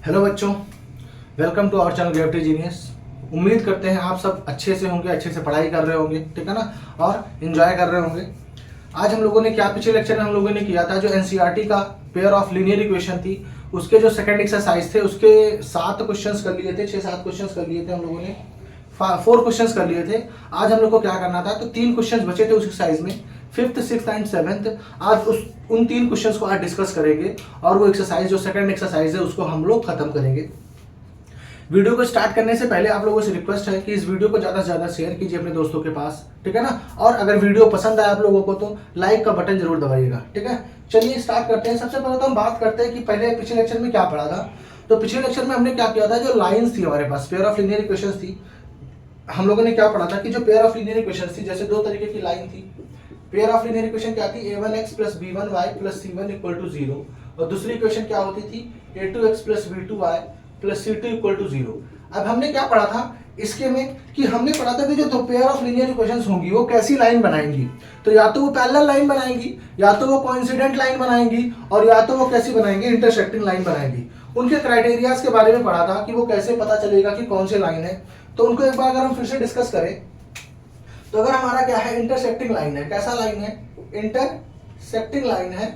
Hello बच्चों, welcome to our channel gravity genius. उम्मीद करते हैं आप सब अच्छे से होंगे, अच्छे से पढ़ाई कर रहे होंगे, ठीक है ना, और इन्जॉय कर रहे होंगे। आज हम लोगों ने क्या, पिछले लेक्चर में हम लोगों ने किया था जो एनसीईआरटी का पेयर ऑफ लीनियर इक्वेशन थी उसके जो सेकंड एक्सरसाइज थे उसके 7 क्वेश्चंस कर लिए थे, 6-7 क्वेश्चंस कर लिए थे हम लोगों ने, 4 क्वेश्चंस कर लिए थे। आज हम लोग को क्या करना था, तो 3 क्वेश्चंस बचे थे उस एक्सरसाइज में, 5th, 6th एंड 7th। आज उन 3 क्वेश्चंस को आज डिस्कस करेंगे और वो एक्सरसाइज जो सेकंड एक्सरसाइज है उसको हम लोग खत्म करेंगे। वीडियो को स्टार्ट करने से पहले आप लोगों से रिक्वेस्ट है कि इस वीडियो को ज़्यादा से ज़्यादा शेयर कीजिए अपने दोस्तों के पास, ठीक है ना। और अगर वीडियो पसंद आए आप लोगों को तो लाइक का बटन जरूर दबाइएगा, ठीक है। चलिए स्टार्ट करते हैं। सबसे पहले तो हम बात करते हैं कि पहले पिछले लेक्चर में क्या पढ़ा था। तो पिछले लेक्चर में हमने क्या किया था, जो लाइन्स थी हमारे पास, पेयर ऑफ लीनियर इक्वेशंस थी, हम लोगों ने क्या पढ़ा था कि जो पेयर ऑफ लीनियर इक्वेशंस थी, जैसे 2 तरीके की लाइन थी। पेयर ऑफ लीनियर इक्वेशन क्या थी, a1x plus b1y plus c1 equal to 0, और दूसरी इक्वेशन क्या होती थी, a2x plus b2y plus c2 equal to 0। अब हमने क्या पढ़ा था इसके में कि हमने पढ़ा था कि जो दो पेयर ऑफ लीनियर इक्वेशंस होंगी वो कैसी लाइन बनाएंगी। तो या तो वो पैरेलल लाइन बनाएंगी, या तो वो कोइंसिडेंट लाइन बनाएंगी, और या तो वो कैसी बनाएंगी, इंटरसेक्टिंग लाइन बनाएंगी। उनके क्राइटेरियाज के बारे में पढ़ा था कि वो कैसे पता चलेगा कि कौन सी लाइन है। तो उनको एक बार अगर हम फिर से डिस्कस करें तो अगर हमारा क्या है, इंटरसेक्टिंग लाइन है, कैसा लाइन है, इंटरसेक्टिंग लाइन है।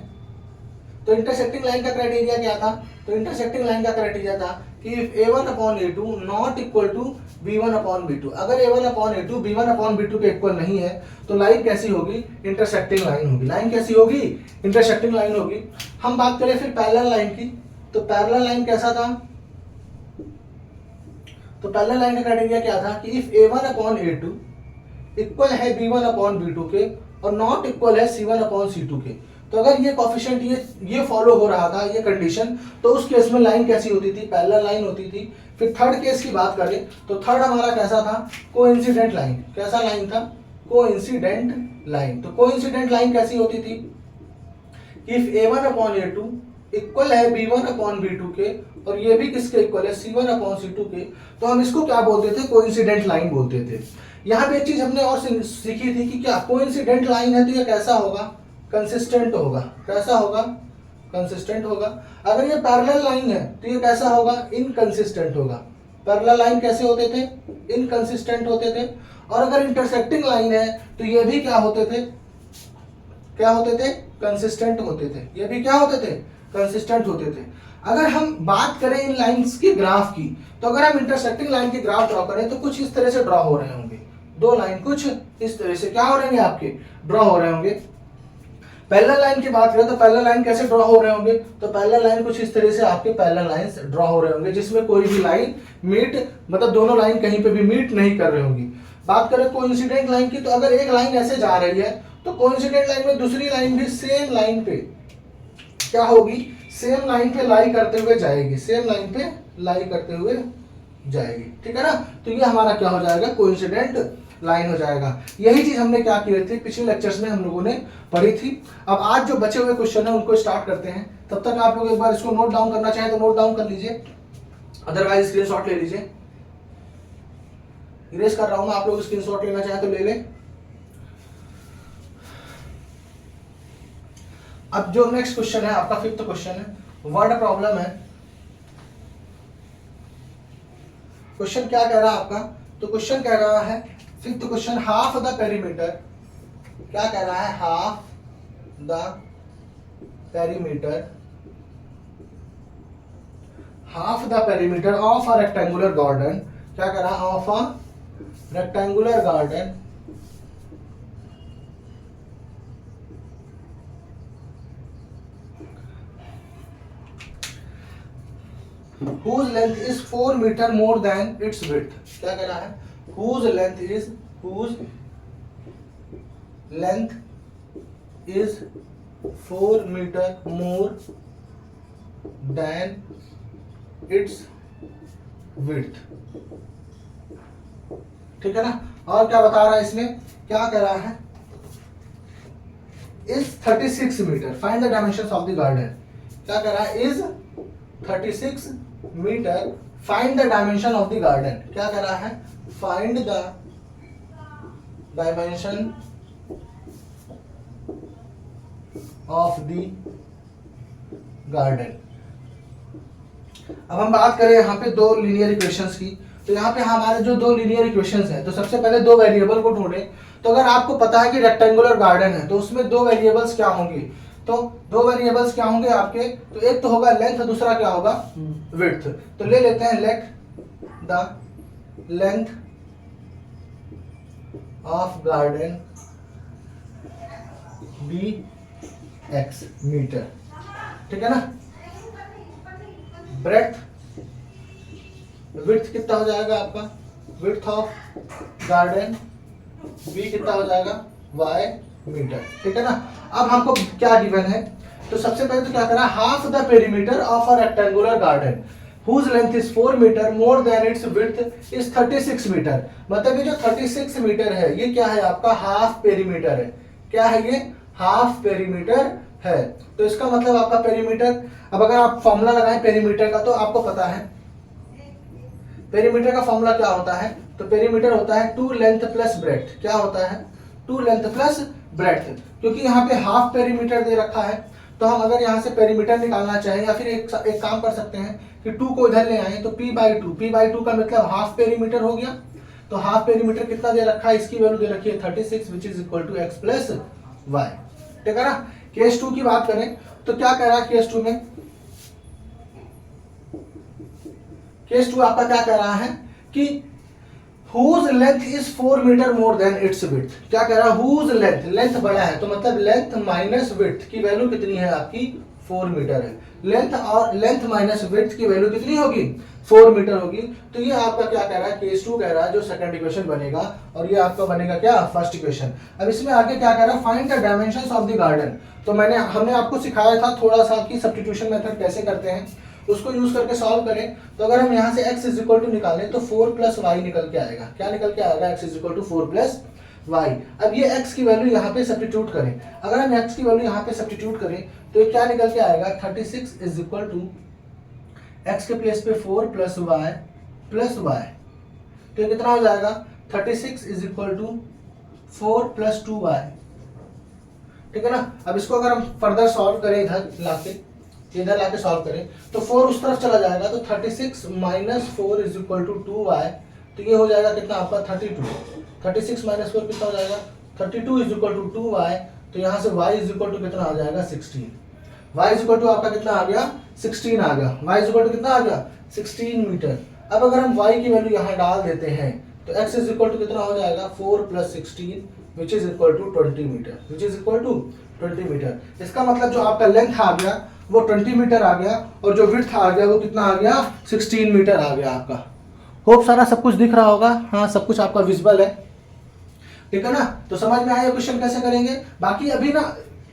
तो इंटरसेक्टिंग लाइन का क्राइटेरिया क्या था, तो इंटरसेक्टिंग लाइन का क्राइटेरिया था कि if a1 upon a2 not equal to b1 upon b2, अगर a1 upon a2 b1 upon b2 के इक्वल नहीं है तो लाइन कैसी होगी, इंटरसेक्टिंग लाइन होगी। लाइन कैसी होगी, इंटरसेक्टिंग लाइन होगी। हम बात करें फिर पैरेलल लाइन की, तो पैरेलल लाइन कैसा था, तो पैरेलल लाइन का क्राइटेरिया क्या था कि if a1 upon a2 equal है b1 अपॉन b2 के और नॉट इक्वल है c1 अपॉन c2 के। तो अगर ये कोफिशिएंट ये फॉलो हो रहा था, ये कंडीशन, तो उस केस में लाइन कैसी होती थी, पैरेलल लाइन होती थी। फिर थर्ड केस की बात करें तो थर्ड हमारा कैसा था, कोइंसिडेंट लाइन। कैसा लाइन था, कोइंसिडेंट लाइन। तो कोइंसिडेंट लाइन कैसी होती थी, if a1 upon a2 equal है b1 अपॉन b2 के और ये भी किसके इक्वल है, c1 अपॉन c2 के, तो हम इसको क्या बोलते थे, कोइंसिडेंट लाइन बोलते थे। यहाँ पे एक चीज हमने और सीखी थी कि क्या कोइंसिडेंट लाइन है तो ये कैसा होगा, कंसिस्टेंट होगा। कैसा होगा, कंसिस्टेंट होगा। अगर ये पैरेलल लाइन है तो ये कैसा होगा, इनकंसिस्टेंट होगा। पैरेलल लाइन कैसे होते थे, इनकंसिस्टेंट होते थे। और अगर इंटरसेक्टिंग लाइन है तो ये भी क्या होते थे, क्या होते थे, कंसिस्टेंट होते थे। ये भी क्या होते थे, कंसिस्टेंट होते थे। अगर हम बात करें इन लाइंस की ग्राफ की, तो अगर हम इंटरसेक्टिंग लाइन की ग्राफ ड्रॉ करें तो कुछ इस तरह से ड्रॉ हो रहे होंगे। दो लाइन कुछ इस तरह से क्या हो रहे होंगे, आपके ड्रॉ हो रहे होंगे। पैरेलल लाइन की बात करें तो पैरेलल लाइन कैसे ड्रॉ हो रहे होंगे, तो पैरेलल लाइन कुछ इस तरह से आपके पैरेलल लाइंस ड्रॉ हो रहे होंगे जिसमें कोई भी लाइन मीट, मतलब दोनों लाइन कहीं पे भी मीट नहीं कर रहे होंगी। बात करें कोइंसिडेंट लाइन की, तो अगर एक लाइन ऐसे जा रही है तो कोइंसिडेंट लाइन में दूसरी लाइन भी सेम लाइन पे क्या होगी, सेम लाइन पे लाई करते हुए जाएगी, सेम लाइन पे लाई करते हुए जाएगी, ठीक है ना। तो ये हमारा क्या हो जाएगा, कोइंसिडेंट लाइन हो जाएगा। यही चीज हमने क्या की थी, पिछले लेक्चर्स में हम लोगों ने पढ़ी थी। अब आज जो बचे हुए क्वेश्चन है उनको स्टार्ट करते हैं। तब तक आप लोग एक बार इसको नोट डाउन करना चाहें तो नोट डाउन कर लीजिए, अदरवाइज स्क्रीनशॉट ले लीजिए। इरेज कर रहा हूं मैं, आप लोग स्क्रीनशॉट लेना चाहें तो ले लें। अब जो नेक्स्ट क्वेश्चन है आपका 5th क्वेश्चन है, वर्ड प्रॉब्लम है। क्वेश्चन क्या कह रहा है आपका, तो क्वेश्चन कह रहा है 5th question, half the perimeter, क्या कह रहा है, half the perimeter, half the perimeter of a rectangular garden, क्या कह रहा है, of a rectangular garden whose length is 4 meter more than its width, क्या कह रहा है, whose length is 4 meter more than its width, ठीक है ना। और क्या बता रहा है इसमें, क्या कह रहा है, is 36 metre, find the dimensions of the garden, क्या कह रहा है, is 36 metre, find the dimension of the garden, क्या कह रहा है, find the dimension of the garden. अब हम बात करें यहाँ पे दो लीनियर इक्वेशंस की, तो यहाँ पे हमारे जो दो लीनियर इक्वेशंस हैं, तो सबसे पहले दो वेरिएबल को ढूंढें। तो अगर आपको पता है कि रेक्टेंगुलर गार्डन है तो उसमें दो वेरिएबल्स क्या होंगे, तो दो वेरिएबल्स क्या होंगे आपके, तो एक तो होगा लेंथ, दूसरा क्या होगा विड्थ। तो ले लेते हैं let the length of garden be x metre, ठीक है ना। ब्रेड्थ विड्थ कितना हो जाएगा आपका, विड्थ ऑफ गार्डन बी कितना हो जाएगा y मीटर, ठीक है ना। अब हमको क्या गिवन है, तो सबसे पहले तो क्या करा, half the perimeter of a rectangular garden whose length is 4 metre more than its width is 36 metre. मतलब ये जो 36 मीटर है ये क्या है आपका हाफ पेरीमीटर है। क्या है ये, हाफ पेरीमीटर है। तो इसका मतलब आपका पेरीमीटर, अब अगर आप फॉर्मूला लगाएं पेरीमीटर का तो आपको पता है पेरीमीटर का फॉर्मूला क्या होता है, तो पेरीमीटर होता है 2 लेंथ प्लस ब्रेड्थ। क्या होता है, 2 लेंथ प्लस ब्रेड्थ। क्योंकि यहाँ पे हाफ पेरीमीटर दे रखा है तो हम अगर यहाँ से पेरीमीटर निकालना चाहें या फिर एक काम कर सकते हैं कि 2 को इधर ले आए तो p/2 का मतलब हाफ पेरीमीटर हो गया। तो हाफ पेरीमीटर कितना दे रखा है, इसकी वैल्यू दे रखी है 36 which is equal to x plus y, ठीक है ना। केस 2 की बात करें तो क्या कह रहा है केस 2 में, केस 2 आपका क्या कह रहा है कि whose length is 4 metre more than its width। क्या कह रहा है, whose length, लेंथ बड़ा है तो मतलब लेंथ माइनस विड्थ की वैल्यू कितनी है आपकी 4 मीटर है। लेंथ और लेंथ माइनस विड्थ की वैल्यू कितनी होगी 4 मीटर होगी। तो ये आपका क्या कह रहा है, केस 2 कह रहा है जो सेकंड इक्वेशन बनेगा, और ये आपका बनेगा क्या फर्स्ट इक्वेशन। अब इसमें आगे क्या कह रहा है, find the dimensions of the garden. तो हमने आपको सिखाया था थोड़ा सा कि सब्स्टिट्यूशन मेथड कैसे करते हैं, उसको यूज करके सॉल्व करें। तो अगर हम यहाँ से x इज इक्वल टू निकालें तो 4 प्लस वाई निकल के आएगा। क्या निकल के आएगा, x is equal to 4 plus y. अब ये x की वैल्यू यहाँ पे सब्स्टिट्यूट करें, अगर हम x की वैल्यू यहाँ पे सब्स्टिट्यूट करें तो ये क्या निकल के आएगा, 36 इज इक्वल टू x के प्लेस पे 4 प्लस वाई प्लस वाई। तो ये कितना हो जाएगा, 36 is equal to 4 plus 2 y, ठीक है ना। अब इसको अगर हम फर्दर सॉल्व करें इधर लाके सॉल्व करें तो 4 उस तरफ चला जाएगा तो 36 minus 4 is equal to 2y। तो ये हो जाएगा कितना आपका 32। 36 माइनस 4 कितना हो जाएगा 32 इज इक्वल टू 2y। तो यहाँ से y इज इक्वल टू कितना आ जाएगा 16। y इज इक्वल टू आपका कितना आ गया 16 आ गया। y इज इक्वल टू कितना आ गया 16 मीटर। अब अगर हम y की वैल्यू यहाँ डाल देते हैं तो x इज इक्वल टू कितना हो जाएगा 4 plus 16 which is equal to 20 metre, which is equal to 20 metre. इसका मतलब जो आपका लेंथ आ गया वो 20 मीटर आ गया और जो विड्थ आ गया वो कितना आ गया 16 मीटर आ गया आपका। होप सारा सब कुछ दिख रहा होगा, हाँ सब कुछ आपका विजिबल है, ठीक है ना। तो समझ में आया क्वेश्चन कैसे करेंगे। बाकी अभी ना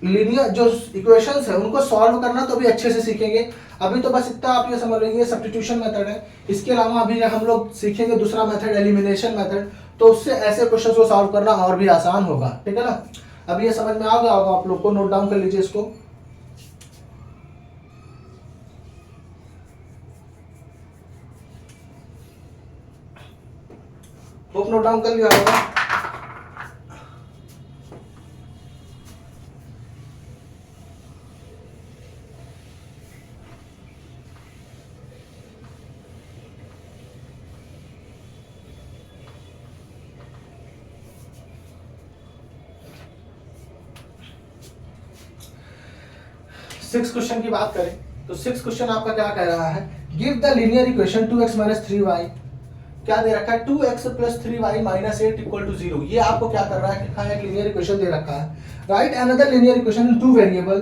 लीनियर जो इक्वेशंस है उनको सॉल्व करना तो अभी अच्छे से सीखेंगे। अभी तो बस इतना आप ये समझ लीजिए सब्स्टिट्यूशन मेथड है। इसके अलावा अभी हम लोग सीखेंगे दूसरा मेथड एलिमिनेशन मेथड, तो उससे ऐसे क्वेश्चन को सॉल्व करना और भी आसान होगा, ठीक है ना। अब ये समझ में आ गया होगा आप लोग को, नोट डाउन कर लीजिए इसको। होप नोट डाउन कर लिया होगा। सिक्स क्वेश्चन की बात करें तो सिक्स क्वेश्चन आपका क्या कह रहा है, give the linear equation 2x minus 3y। क्या दे रखा है 2x plus 3y minus 8 equal to 0। ये आपको क्या कर रहा है, लिखा है लीनियर इक्वेशन दे रखा है। Right another linear equation in 2 variable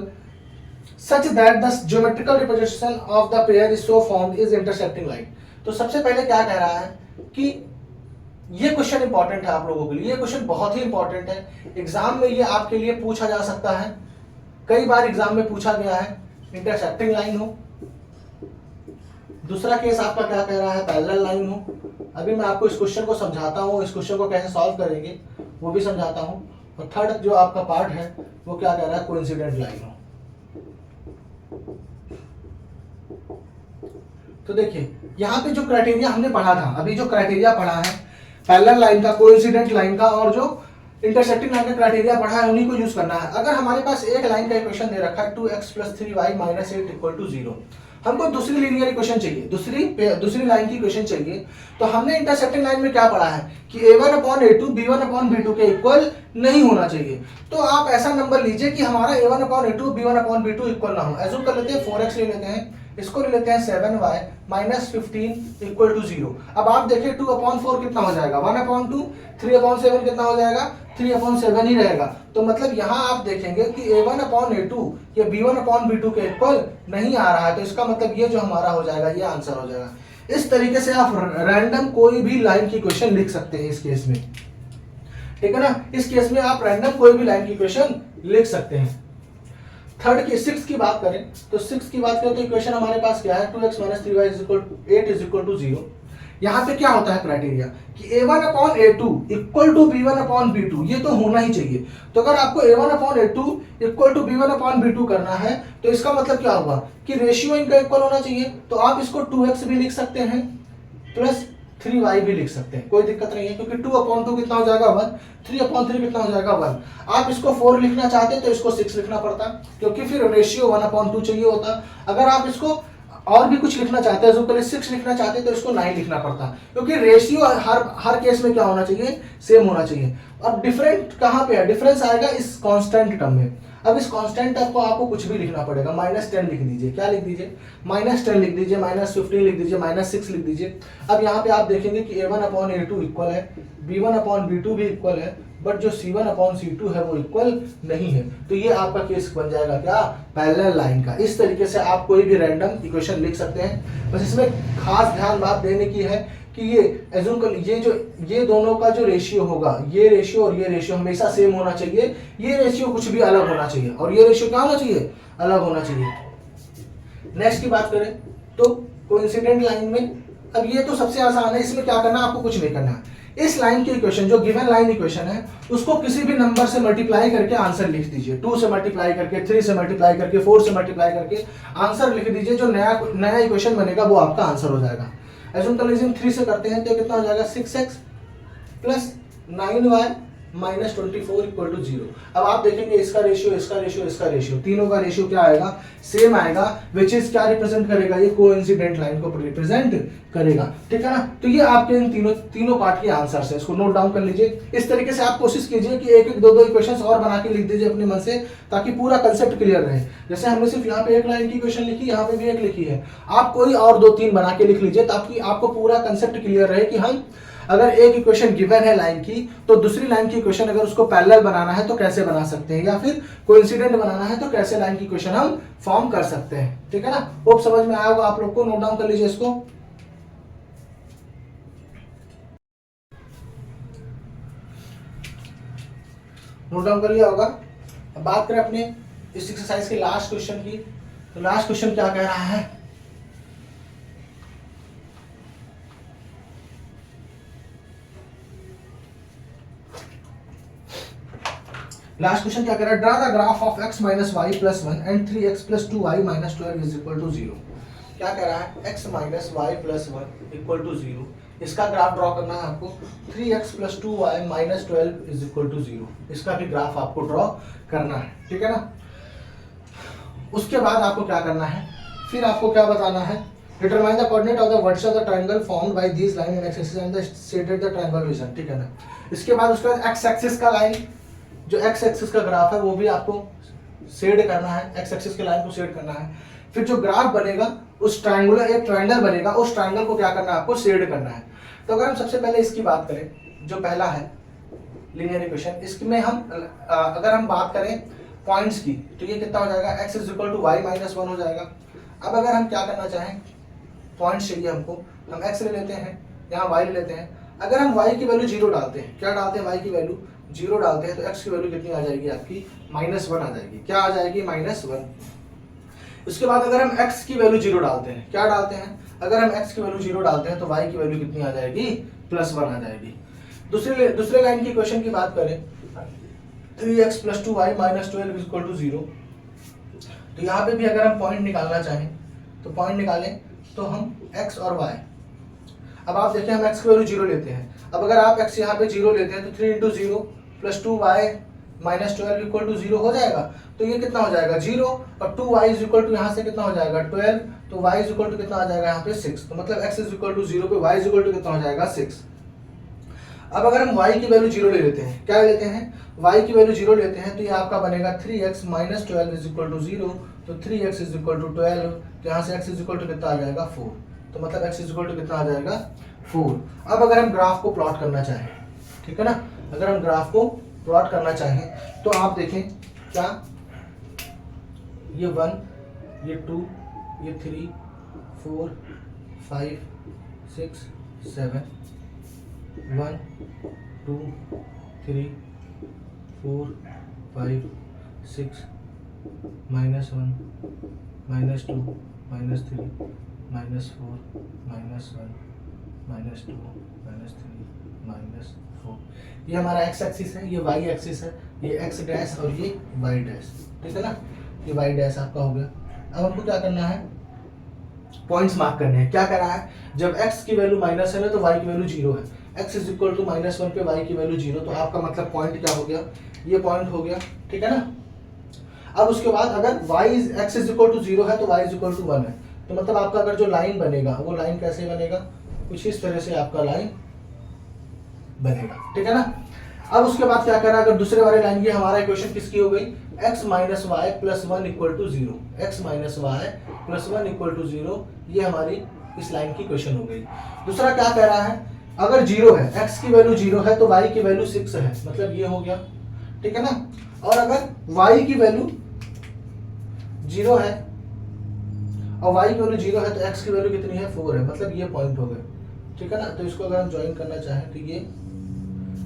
such that the geometrical representation of the pair is so formed is intersecting line. तो सबसे पहले क्या कह रहा है कि ये क्वेश्चन इंपॉर्टेंट है आप लोगों के लिए, ये क्वेश्चन बहुत ही इंपॉर्टेंट है। एग्जाम में ये आपके लिए पूछा जा सकता है, कई बार एग्जाम में पूछा गया है। इंटरसेक्टिंग लाइन हो, दूसरा केस आपका क्या कह रहा है पैरेलल लाइन हो। अभी मैं आपको इस क्वेश्चन को समझाता हूँ, इस क्वेश्चन को कैसे सॉल्व करेंगे वो भी समझाता हूँ। और थर्ड जो आपका पार्ट है वो क्या कह रहा है कोइंसिडेंट लाइन हो। तो देखिए यहाँ पे जो क्राइटेरिया हमने पढ़ा था, अभी जो क्राइटेरिया पढ़ा है पैरेलल लाइन का, कोइंसिडेंट लाइन का और जो इंटरसेक्टिंग लाइन का क्राइटेरिया पढ़ा है उन्हीं को यूज करना है। अगर हमारे पास एक लाइन का इक्वेशन दे रखा है 2x plus 3y minus 8 equal to 0, हमको दूसरी लीनियर इक्वेशन चाहिए, दूसरी लाइन की इक्वेशन चाहिए। तो हमने इंटरसेक्टिंग लाइन में क्या पढ़ा है कि a1/a2 b1/b2 के इक्वल नहीं होना चाहिए। तो आप ऐसा नंबर लीजिए कि हमारा a1/a2 b1/b2 इक्वल ना हो। एज्यूम कर लेते हैं 4x ले लेते हैं, इसको ले लेते हैं 7y माइनस 15 इक्वल टू 0। अब आप देखिए 2/4 कितना हो जाएगा 1/2, 3/7 कितना हो जाएगा 3/7 ही रहेगा। तो मतलब यहाँ आप देखेंगे कि a1/a2 ये b1/b2 के इक्वल नहीं आ रहा है। तो इसका मतलब ये जो हमारा हो जाएगा ये आंसर हो जाएगा। इस तरीके से आप रैंडम कोई भी लाइन की क्वेश्चन लिख सकते हैं इस केस में, ठीक है ना। इस केस में आप रैंडम कोई भी लाइन की क्वेश्चन लिख सकते हैं। थर्ड की 6 की बात करें तो 6 की बात करें तो इक्वेशन हमारे पास क्या है 2x - 3y = 8 = 0। यहाँ पे क्या होता है क्राइटेरिया कि a1/a2 इक्वल टू b1/b2 ये तो होना ही चाहिए। तो अगर आपको a1/a2 इक्वल टू b1/b2 करना है तो इसका मतलब क्या होगा कि रेशियो इनका इक्वल होना चाहिए। तो आप इसको 2x भी लिख सकते हैं प्लस 3y भी लिख सकते हैं, कोई दिक्कत नहीं है, क्योंकि 2/2 कितना हो जाएगा 1, 3/3 कितना हो जाएगा 1। आप इसको 4 लिखना चाहते तो इसको 6 लिखना पड़ता, क्योंकि फिर रेशियो 1/2 चाहिए होता। अगर आप इसको और भी कुछ लिखना चाहते हैं, जो पहले 6 लिखना चाहते हैं तो इसको 9 लिखना पड़ता, क्योंकि रेशियो हर केस में क्या होना चाहिए सेम होना चाहिए। अब डिफरेंट कहाँ पे है, डिफरेंस आएगा इस कांस्टेंट टर्म में। अब इस कांस्टेंट टर्म को आपको कुछ भी लिखना पड़ेगा, -10 लिख दीजिए, क्या लिख दीजिए -10 लिख दीजिए, -15 लिख दीजिए, -6 लिख दीजिए। अब यहाँ पे आप देखेंगे कि a1/a2 इक्वल है, b1/b2 भी इक्वल है, बट जो c1/c2 है वो इक्वल नहीं है। तो ये आपका केस बन जाएगा क्या पैरेलल लाइन का। इस तरीके से आप कोई भी रैंडम इक्वेशन लिख सकते हैं। बस इसमें खास ध्यान बात देने की है कि ये एज्यूम कर ये दोनों का जो रेशियो होगा, ये रेशियो और ये रेशियो हमेशा सेम होना चाहिए। ये रेशियो कुछ भी अलग होना चाहिए और ये रेशियो क्या होना चाहिए अलग होना चाहिए। नेक्स्ट की बात करें तो कोइंसिडेंट लाइन में, अब ये तो सबसे आसान है, इसमें क्या करना आपको कुछ नहीं करना है। इस लाइन की इक्वेशन जो गिवन लाइन इक्वेशन है उसको किसी भी नंबर से मल्टीप्लाई करके आंसर लिख दीजिए। 2 से मल्टीप्लाई करके, 3 से मल्टीप्लाई करके, 4 से मल्टीप्लाई करके आंसर लिख दीजिए। जो नया इक्वेशन बनेगा वो आपका आंसर हो जाएगा। एज्यूम कर लीजिए 3 से करते हैं तो कितना हो जाएगा 6x plus 9y minus 24 equal to 0। अब आप देखेंगे इसका रेशियो, इसका रेशियो, इसका रेशियो, तीनों का रेशियो क्या आएगा सेम आएगा, विच इज क्या रिप्रेजेंट करेगा ये कोइंसिडेंट लाइन को रिप्रेजेंट करेगा, ठीक है ना। तो ये आपके इन तीनों पार्ट के आंसर्स है, इसको नोट डाउन कर लीजिए। इस तरीके से आप कोशिश कीजिए कि एक एक दो इक्वेशंस और बना के लिख दीजिए अपने मन से, ताकि पूरा कंसेप्ट क्लियर रहे। जैसे हमने सिर्फ यहाँ पे एक लाइन की इक्वेशन लिखी, यहाँ पे भी एक लिखी है, आप कोई और 2-3 बना के लिख लीजिए ताकि आपको पूरा कंसेप्ट क्लियर रहे कि हम अगर एक इक्वेशन गिवन है लाइन की तो दूसरी लाइन की इक्वेशन अगर उसको पैरेलल बनाना है तो कैसे बना सकते हैं, या फिर कोइंसिडेंट बनाना है तो कैसे लाइन की इक्वेशन हम फॉर्म कर सकते हैं, ठीक है ना। होप समझ में आया होगा आप लोग को, नोट डाउन कर लीजिए इसको। नोट डाउन कर लिया होगा। अब बात करें अपने इस एक्सरसाइज के लास्ट क्वेश्चन की, तो लास्ट क्वेश्चन क्या कह रहा है, लास्ट क्वेश्चन क्या कह रहा है, draw the graph of x minus y plus 1 and 3x plus 2y minus 12 is equal to 0। क्या कह रहा है x minus y plus 1 equal to 0, इसका ग्राफ ड्रॉ करना है आपको। 3x plus 2y minus 12 is equal to 0, इसका भी ग्राफ आपको ड्रॉ करना है, ठीक है ना। उसके बाद आपको क्या करना है, फिर आपको क्या बताना है, determine the coordinate of the vertices of the triangle formed by this line and x axis and the shaded the triangle region, ठीक है ना। इसके बाद उसके बाद एक्स एक्सिस का लाइन, जो एक्स एक्सिस का ग्राफ है वो भी आपको शेड करना है, एक्स एक्सिस के लाइन को शेड करना है। फिर जो ग्राफ बनेगा उस ट्रायंगुलर, एक ट्रायंगल बनेगा, उस ट्रायंगल को क्या करना है आपको शेड करना है। तो अगर हम सबसे पहले इसकी बात करें, जो पहला है लीनियर इक्वेशन, इसमें हम अगर हम बात करें पॉइंट्स की तो ये कितना हो जाएगा x is equal to y minus 1 हो जाएगा। अब अगर हम क्या करना चाहें, पॉइंट्स चाहिए हमको, हम x ले लेते हैं, यहाँ y ले लेते हैं। अगर हम y की वैल्यू 0 डालते हैं, क्या डालते हैं y की वैल्यू 0 डालते हैं, तो x की वैल्यू कितनी आ जाएगी आपकी -1 आ जाएगी। क्या आ जाएगी -1। उसके बाद अगर हम x की वैल्यू 0 डालते हैं, क्या डालते हैं, अगर हम x की वैल्यू 0 डालते हैं तो y की वैल्यू कितनी आ जाएगी +1 आ जाएगी। दूसरे लाइन की इक्वेशन की बात करें, 3x plus 2y minus 12 is equal to 0। तो यहाँ पे भी अगर हम पॉइंट निकालना चाहें तो पॉइंट निकालें तो हम x और y, अब आप देखें हम x की वैल्यू 0 लेते हैं। अब अगर आप x यहाँ पे 0 लेते हैं तो 3 into 0 plus 2y -12 equal to 0 हो जाएगा, तो ये कितना हो जाएगा 0, और 2y इज इक्वल टू यहाँ से कितना हो जाएगा 12, तो y इज इक्वल टू कितना आ जाएगा यहाँ पे 6, तो मतलब x इज इक्वल टू 0 पे y इज इक्वल टू कितना हो जाएगा 6। अब अगर हम y की वैल्यू 0 ले लेते हैं, क्या लेते हैं, y की वैल्यू 0 लेते हैं, तो ये आपका बनेगा 3x minus 12 is equal to 0, तो 3x इज इक्वल टू 12, तो यहाँ से x इज इक्वल टू कितना आ जाएगा 4, तो मतलब x इज इक्वल टू कितना आ जाएगा 4। अब अगर हम ग्राफ को प्लॉट करना चाहें, ठीक है ना, अगर हम ग्राफ को प्लॉट करना चाहें तो आप देखें क्या, ये 1, ये 2, ये 3, 4, 5, 6, 7, 1, 2, 3, 4, 5, 6, -1, -2, -3, -4, -1, -2, -3, -4। ये हमारा x एक्सिस है, ये y एक्सिस है, ये x डैश और ये y डैश, ठीक है ना, ये y डैश आपका हो गया। अब हमको क्या करना है, पॉइंट्स मार्क करने हैं। क्या करा है, जब x की वैल्यू माइनस है ना तो y की वैल्यू 0 है, x इज इक्वल टू -1 पे y की वैल्यू 0, तो आपका मतलब पॉइंट क्या हो गया, ये पॉइंट हो गया, ठीक है ना। अब उसके बाद अगर x इज इक्वल टू 0 है तो y इज इक्वल टू 1 है, तो मतलब आपका अगर जो लाइन बनेगा वो लाइन कैसे बनेगा, कुछ इस तरह से आपका लाइन बनेगा, ठीक है ना। अब उसके बाद क्या करा, अगर दूसरे वाले लाइन, ये हमारा इक्वेशन किसकी हो गई, x minus y plus 1 equal to 0, x minus y plus 1 equal to 0, ये हमारी इस लाइन की इक्वेशन हो गई। दूसरा क्या कह रहा है, अगर 0 है, x की वैल्यू 0 है तो y की वैल्यू 6 है, मतलब ये हो गया, ठीक है ना। और अगर y की वैल्यू 0 है और y की वैल्यू 0 है तो x की वैल्यू कितनी है 4 है, मतलब ये पॉइंट हो गए, ठीक है ना। तो इसको अगर हम ज्वाइन करना चाहें तो ये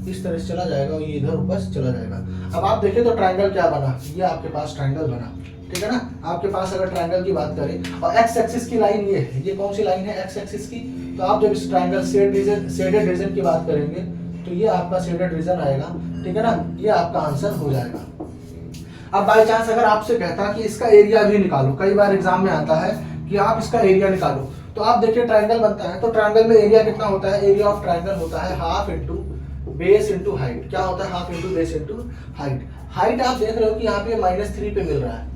इस तरह से चला जाएगा और ये इधर ऊपर चला जाएगा। अब आप देखें तो ट्रायंगल क्या बना, ये आपके पास ट्रायंगल बना, ठीक है ना। आपके पास अगर ट्रायंगल की बात करें और एक्स एक्सिस की लाइन ये है, ये कौन सी लाइन है एक्स एक्सिस की, तो आप जब इस ट्रायंगल शेडेड रीजन की बात करेंगे तो ये आपका शेडेड रीजन आएगा, ठीक है ना, ये आपका आंसर हो जाएगा। अब बाई चांस अगर आपसे कहता कि इसका एरिया भी निकालो, कई बार एग्जाम में आता है कि आप इसका एरिया निकालो, तो आप देखिए ट्रायंगल बनता है तो ट्रायंगल में एरिया कितना होता है, एरिया ऑफ ट्रायंगल होता है half into base into height. क्या होता है, half into base into height. Height आप देख रहे हो कि यहाँ पे -3 पे मिल रहा है,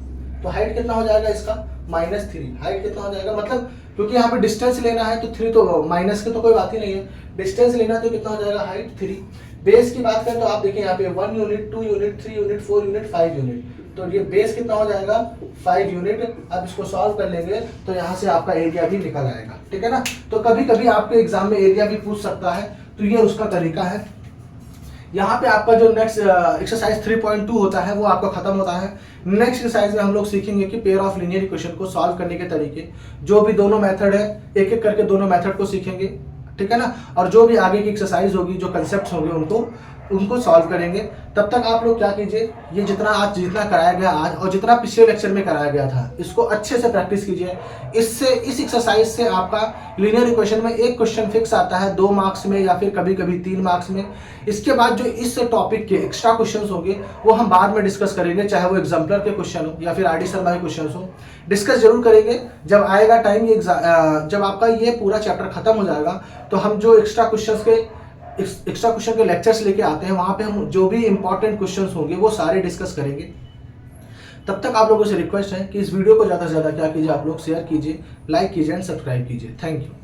तो हाइट कितना हो जाएगा इसका -3, हाइट कितना हो जाएगा, मतलब क्योंकि यहाँ पे डिस्टेंस लेना है तो 3 तो माइनस की तो कोई बात ही नहीं है, डिस्टेंस लेना तो कितना हो जाएगा हाइट 3। बेस की बात करें तो आप देखिए यहाँ पे 1 unit 2 unit 3 unit 4 unit 5 unit, तो ये बेस कितना हो जाएगा 5 यूनिट। अब इसको सॉल्व कर लेंगे तो यहाँ से आपका एरिया भी निकल आएगा, ठीक है ना। तो कभी कभी आपके एग्जाम में एरिया भी पूछ सकता है, तो ये उसका तरीका है। यहाँ पे आपका जो नेक्स्ट एक्सरसाइज 3.2 होता है वो आपका खत्म होता है। नेक्स्ट एक्सरसाइज में हम लोग सीखेंगे कि पेयर ऑफ लीनियर इक्वेशन को सॉल्व करने के तरीके, जो भी दोनों मेथड है एक एक करके दोनों मेथड को सीखेंगे, ठीक है ना। और जो भी आगे की एक्सरसाइज होगी, जो कंसेप्ट होंगे उनको सॉल्व करेंगे। तब तक आप लोग क्या कीजिए, ये जितना कराया गया आज और जितना पिछले लेक्चर में कराया गया था, इसको अच्छे से प्रैक्टिस कीजिए। इससे इस एक्सरसाइज से आपका लीनियर इक्वेशन में एक क्वेश्चन फिक्स आता है 2 मार्क्स में या फिर कभी कभी 3 मार्क्स में। इसके बाद जो इस टॉपिक के एक्स्ट्रा क्वेश्चन होंगे वो हम बाद में डिस्कस करेंगे, चाहे वो एग्जाम्पलर के क्वेश्चन हो या फिर आर डी शर्मा के क्वेश्चन हो, डिस्कस जरूर करेंगे जब आएगा टाइम। ये जब आपका ये पूरा चैप्टर खत्म हो जाएगा तो हम जो एक्स्ट्रा क्वेश्चन के लेक्चर्स लेके आते हैं वहां पे हम जो भी इंपॉर्टेंट क्वेश्चंस होंगे वो सारे डिस्कस करेंगे। तब तक आप लोगों से रिक्वेस्ट है कि इस वीडियो को ज़्यादा से ज़्यादा क्या कीजिए, आप लोग शेयर कीजिए, लाइक कीजिए एंड सब्सक्राइब कीजिए। Thank you.